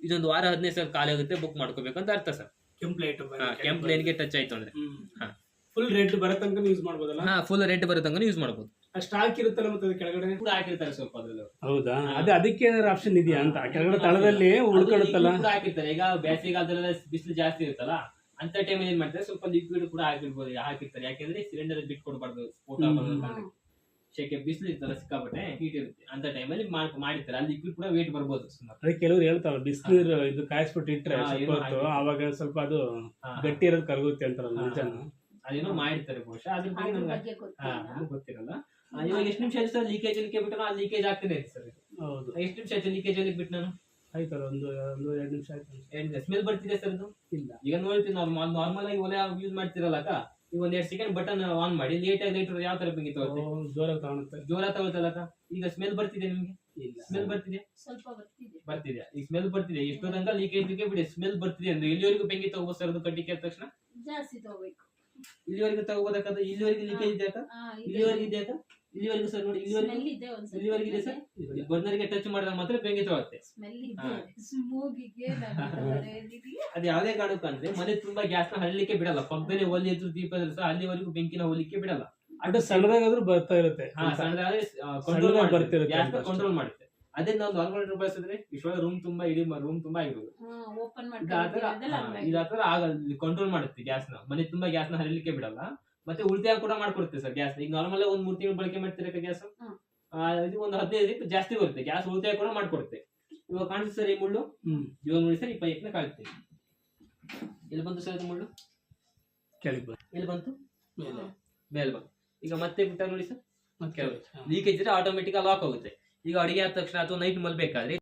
ಇದೊಂದು ವಾರ 15 ಸಾವಿರ ಖಾಲಿ ಆಗುತ್ತೆ, ಬುಕ್ ಮಾಡ್ಕೋಬೇಕು ಅಂತ ಅರ್ಥ ಸರ್. ಕೆಂಪ್ ಲೈಟ್ ಕೆಂಪ್ ಲೈನ್ಗೆ ಟಚ್ ಆಯ್ತು ಅಂದ್ರೆ ಫುಲ್ ರೆಡ್ ಬರೋ ತನಕ ಯೂಸ್ ಮಾಡ್ಬೋದಲ್ಲ? ಫುಲ್ ರೆಡ್ ಬರೋ ತನಕ ಯೂಸ್ ಮಾಡ್ಬೋದು. ಸ್ಟಾಕ್ ಇರುತ್ತಲ್ಲ ಮತ್ತೆ ಅದು ಕೆಳಗಡೆ ಕೂಡ ಹಾಕಿರ್ತಾರೆ ಸ್ವಲ್ಪ ಅದ್ರಲ್ಲಿ. ಹೌದಾ? ಅದಕ್ಕೆ ಏನಾದ್ರು ಆಪ್ಷನ್ ಇದೆಯಾ ಅಂತ ಕೆಳಗಡೆ ತಳದಲ್ಲಿ ಉಳ್ಕೊಳ್ಳುತ್ತಲ್ಲ? ಹಾಕಿರ್ತಾರೆ. ಈಗ ಬೇಸಿಗೆಗಾಲದಲ್ಲೆಲ್ಲ ಬಿಸಿಲು ಜಾಸ್ತಿ ಇರುತ್ತಲ್ಲ, ಅಂತ ಟೈಮಲ್ಲಿ ಏನ್ ಮಾಡ್ತಾರೆ, ಸ್ವಲ್ಪ ಲಿಕ್ವಿಡ್ ಕೂಡ ಹಾಕಿರ್ತಾರೆ. ಯಾಕೆಂದ್ರೆ ಸಿಲಿಂಡರ್ ಬಿಟ್ಕೊಡ್ಬಾರ್ದು, ಸ್ಫೋಟ ಆಗೋದು. ಶೆಕೆ ಬಿಸಿಲು ಇರ್ತಲ್ಲ, ಸಿಕ್ಕಾಪಟ್ಟೆ ಹೀಟ್ ಇರುತ್ತೆ, ಅಂತ ಟೈಮಲ್ಲಿ ಮಾಡಿರ್ತಾರೆ. ಅಲ್ಲಿ ಲಿಕ್ವಿಡ್ ಕೂಡ ವೇಟ್ ಬರ್ಬೋದು. ಅದೇ ಕೆಲವರು ಹೇಳ್ತಾವ ಬಿಸಿಲು ಇದು ಕಾಯಿಸ್ಬಿಟ್ಟು ಇಟ್ರೆ ಅವಾಗ ಸ್ವಲ್ಪ ಅದು ಗಟ್ಟಿ ಇರೋದು ಕರಗುತ್ತೆ ಅಂತಾರಲ್ಲ, ಅದೇನೋ ಮಾಡಿರ್ತಾರೆ ಬಹುಶಃ. ಅದ್ರ ಬಗ್ಗೆ ನಮ್ಗೆ ಗೊತ್ತಿರಲ್ಲ. ಇವಾಗ ಎಷ್ಟು ನಿಮಿಷ ಆಯ್ತು ಸರ್ ಲೀಕೇಜ್ ಬಿಟ್ಟು? ಆ ಲೀಕೇಜ್ ಆಗ್ತಾನೆ ಇದೆ ಸರ್. ಹೌದು. ಎಷ್ಟು ನಿಮಿಷ ಆಯ್ತು ಲೀಕೇಜ್ ಅಲ್ಲಿ ಬಿಟ್ಟು ನಾನು? ಆಯ್ತಲ್ಲ, ಒಂದು 2 ನಿಮಿಷ ಆಯ್ತು. ಸ್ಮೆಲ್ ಬರ್ತಿದೆ ಸರ್ ಅದು? ಇಲ್ಲ. ಈಗ ನೋಡ್ತೀನಿ, ನಾರ್ಮಲ್ ಆಗಿ ಒಲೆ ಯೂಸ್ ಮಾಡ್ತಿರಲ್ಲ ಅಕ್ಕ, ಈಗ 1-2 ಸೆಕೆಂಡ್ ಬಟನ್ ಆನ್ ಮಾಡಿ ಲೇಟ್ ಯಾವ ತರ ಬೆಂಕಿ ತಗೊಳುತ್ತೆ? ಜೋರ ತಗೊಳ್ತಲ್ಲ ಅಕ್ಕ. ಈಗ ಸ್ಮೆಲ್ ಬರ್ತಿದೆ ನಿಮ್ಗೆ? ಇಲ್ಲ. ಸ್ಮೆಲ್ ಬರ್ತಿದೆ? ಸ್ವಲ್ಪ ಬರ್ತಿದೆ. ಈಗ ಸ್ಮೆಲ್ ಬರ್ತಿದೆ. ಎಷ್ಟು ತನಕ ಲೀಕೇಜ್ ಬಿಡಿ, ಸ್ಮೆಲ್ ಬರ್ತಿದೆ ಅಂದ್ರೆ ಇಲ್ಲಿವರೆಗೂ ಬೆಂಕಿ ತಗೋಬೋದು ಸರ್? ಅದು ಕಟ್ಟಿಗೆ ಆದ ತಕ್ಷಣ ಜಾಸ್ತಿ ತಗೋಬೇಕು. ಇಲ್ಲಿವರೆಗೂ ತಗೋಬೋದಕ್ಕ? ಇಲ್ಲಿವರೆಗೂ ಲೀಕೇಜ್ ಇದೆ ಅಕ್ಕ? ಇಲ್ಲಿವರೆಗೂ ಇದೆ ಅಕ್ಕ? ಇಲ್ಲಿವರೆಗೂ ಸರ್ ನೋಡಿ, ಇಲ್ಲಿವರೆಗೂ ಇದೆ ಸರ್. ಬರ್ನರ್ಗೆ ಟಚ್ ಮಾಡಿದಾಗ ಮಾತ್ರ ಬೆಂಕಿ ತಗೊಳುತ್ತೆ. ಅದು ಯಾವ್ದೇ ಕಾರಣಕ್ಕೂ ಅಂದ್ರೆ ಮನೆ ತುಂಬಾ ಗ್ಯಾಸ್ ನ ಹರಲಿಕ್ಕೆ ಬಿಡಲ್ಲ. ಪಕ್ಕದಲ್ಲಿ ಒಲೆ ಇದ್ರು ದೀಪ ಇದ್ರು ಸಹ ಅಲ್ಲಿವರೆಗೂ ಬೆಂಕಿನ ಹೋಲಿಕ್ಕೆ ಬಿಡಲ್ಲ. ಅದು ಸಣ್ಣದಾದ್ರೂ ಬರ್ತಾ ಇರುತ್ತೆ. ಸಣ್ಣದಾದ್ರೆ ಕಂಟ್ರೋಲ್ ಮಾಡುತ್ತೆ. ಅದೇ ನಾವು ನಾರ್ಮಲ್ ಬಳಸಿದ್ರೆ ಇಷ್ಟೊಂದು ರೂಮ್ ತುಂಬಾ ಇಡೀ ರೂಮ್ ತುಂಬಾ ಆಗಿರೋದು. ಇದಾತರ ಆಗಲ್ಲ, ಕಂಟ್ರೋಲ್ ಮಾಡುತ್ತೆ ಗ್ಯಾಸ್ ನ. ಮನೆ ತುಂಬಾ ಗ್ಯಾಸ್ ನ ಹರಿಲಿಕ್ಕೆ ಬಿಡಲ್ಲ. ಮತ್ತೆ ಉಳಿತಾಯ ಕೂಡ ಮಾಡ್ಕೊಡುತ್ತೆ ಸರ್ ಗ್ಯಾಸ್. ಈಗ ನಾರ್ಮಲ್ ಒಂದು 3 ತಿಂಗಳು ಬಳಕೆ ಮಾಡ್ತಿರಕ ಗ್ಯಾಸ್, ಇದು ಒಂದು 15 ಜಾಸ್ತಿ ಬರುತ್ತೆ. ಗ್ಯಾಸ್ ಉಳಿತಾಯ ಕೂಡ ಮಾಡ್ಕೊಡುತ್ತೆ. ಇವಾಗ ಕಾಣಿಸುತ್ತೆ ಸರ್ ಈ ಮುಳ್ಳು? ಇವಾಗ ನೋಡಿ ಸರ್, ಈ ಪೈಪ್ ನ ಕಾಳುತ್ತೆ. ಎಲ್ಲಿ ಬಂತು ಸರ್ ಇದು ಮುಳ್ಳು? ಎಲ್ಲಿ ಬಂತು? ಮೇಲೆ ಬಂತು. ಈಗ ಮತ್ತೆ ಬಿಟ್ಟಾಗ ನೋಡಿ ಸರ್, ಲೀಕೇಜ್ ಇದ್ರೆ ಆಟೋಮೆಟಿಕ್ ಲಾಕ್ ಆಗುತ್ತೆ. ಈಗ ಅಡಿಗೆ ಆದ ತಕ್ಷಣ ಅಥವಾ ನೈಟ್ ಮಲ್ಬೇಕಾದ್ರೆ